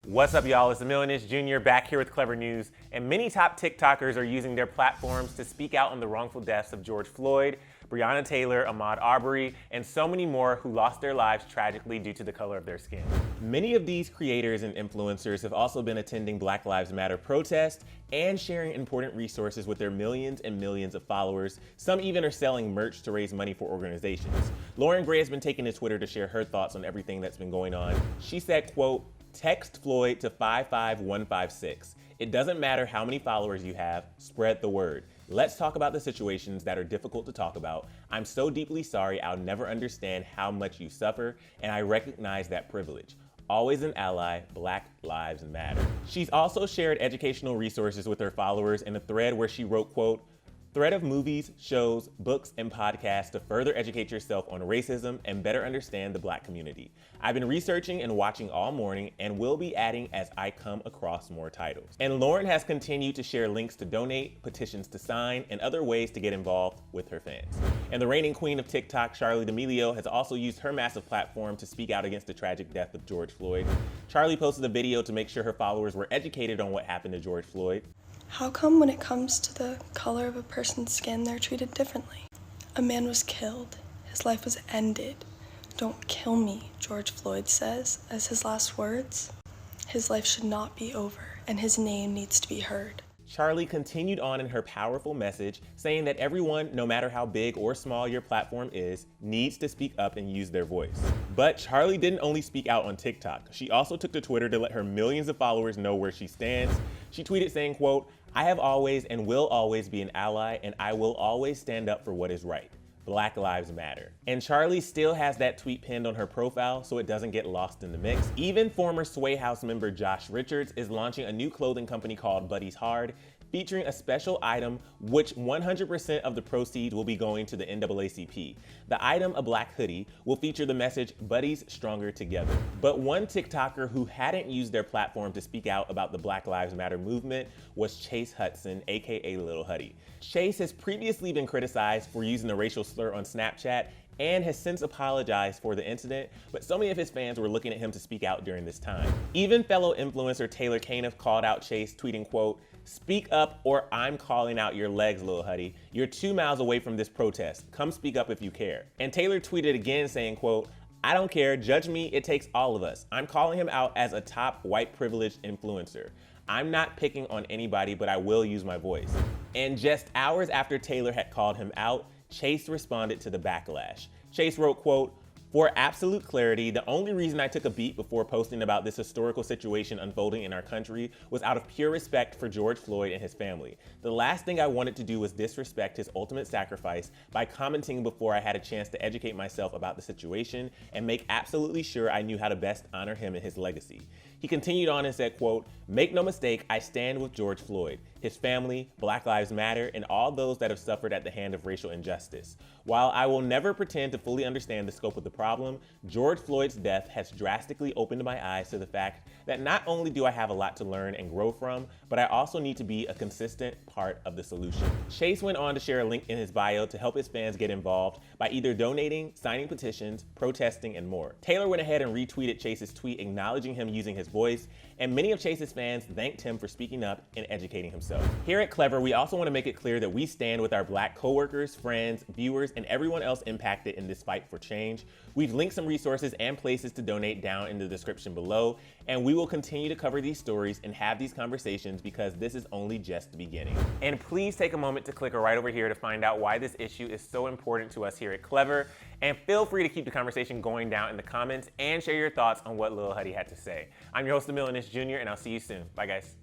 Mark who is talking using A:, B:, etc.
A: What's up, y'all? It's Emile Jr. back here with Clevver News, and many top TikTokers are using their platforms to speak out on the wrongful deaths of George Floyd, Breonna Taylor, Ahmaud Arbery, and so many more who lost their lives tragically due to the color of their skin. Many of these creators and influencers have also been attending Black Lives Matter protests and sharing important resources with their millions and millions of followers. Some even are selling merch to raise money for organizations. Lauren Gray has been taking to Twitter to share her thoughts on everything that's been going on. She said, quote, "Text Floyd to 55156. It doesn't matter how many followers you have, spread the word. Let's talk about the situations that are difficult to talk about. I'm so deeply sorry, I'll never understand how much you suffer, and I recognize that privilege. Always an ally, Black Lives Matter." She's also shared educational resources with her followers in a thread where she wrote, quote, "Thread of movies, shows, books, and podcasts to further educate yourself on racism and better understand the Black community. I've been researching and watching all morning and will be adding as I come across more titles." And Lauren has continued to share links to donate, petitions to sign, and other ways to get involved with her fans. And the reigning queen of TikTok, Charli D'Amelio, has also used her massive platform to speak out against the tragic death of George Floyd. Charli posted a video to make sure her followers were educated on what happened to George Floyd.
B: How come when it comes to the color of a person's skin, they're treated differently? A man was killed. His life was ended. "Don't kill me," George Floyd says as his last words. His life should not be over, and his name needs to be heard.
A: Charli continued on in her powerful message, saying that everyone, no matter how big or small your platform is, needs to speak up and use their voice. But Charli didn't only speak out on TikTok. She also took to Twitter to let her millions of followers know where she stands. She tweeted saying, quote, "I have always and will always be an ally, and I will always stand up for what is right. Black Lives Matter." And Charli still has that tweet pinned on her profile so it doesn't get lost in the mix. Even former Sway House member Josh Richards is launching a new clothing company called Buddy's Hard, featuring a special item which 100% of the proceeds will be going to the NAACP. The item, a black hoodie, will feature the message, "Buddies Stronger Together." But one TikToker who hadn't used their platform to speak out about the Black Lives Matter movement was Chase Hudson, aka Lil Huddy. Chase has previously been criticized for using a racial slur on Snapchat and has since apologized for the incident, but so many of his fans were looking at him to speak out during this time. Even fellow influencer Taylor Caniff called out Chase, tweeting, quote, "Speak up or I'm calling out your legs, Lil Huddy. You're 2 miles away from this protest. Come speak up if you care." And Taylor tweeted again saying, quote, "I don't care, judge me, it takes all of us. I'm calling him out as a top white privileged influencer. I'm not picking on anybody, but I will use my voice." And just hours after Taylor had called him out, Chase responded to the backlash. Chase wrote, quote, "For absolute clarity, the only reason I took a beat before posting about this historical situation unfolding in our country was out of pure respect for George Floyd and his family. The last thing I wanted to do was disrespect his ultimate sacrifice by commenting before I had a chance to educate myself about the situation and make absolutely sure I knew how to best honor him and his legacy." He continued on and said, quote, "Make no mistake, I stand with George Floyd, his family, Black Lives Matter, and all those that have suffered at the hand of racial injustice. While I will never pretend to fully understand the scope of the problem, George Floyd's death has drastically opened my eyes to the fact that not only do I have a lot to learn and grow from, but I also need to be a consistent part of the solution." Chase went on to share a link in his bio to help his fans get involved by either donating, signing petitions, protesting, and more. Taylor went ahead and retweeted Chase's tweet acknowledging him using his voice, and many of Chase's fans thanked him for speaking up and educating himself. Here at Clevver, we also want to make it clear that we stand with our Black coworkers, friends, viewers, and everyone else impacted in this fight for change. We've linked some resources and places to donate down in the description below, and we will continue to cover these stories and have these conversations because this is only just the beginning. And please take a moment to click right over here to find out why this issue is so important to us here at Clevver, and feel free to keep the conversation going down in the comments and share your thoughts on what Lil Huddy had to say. I'm your host, Emile Jr., and I'll see you soon. Bye, guys.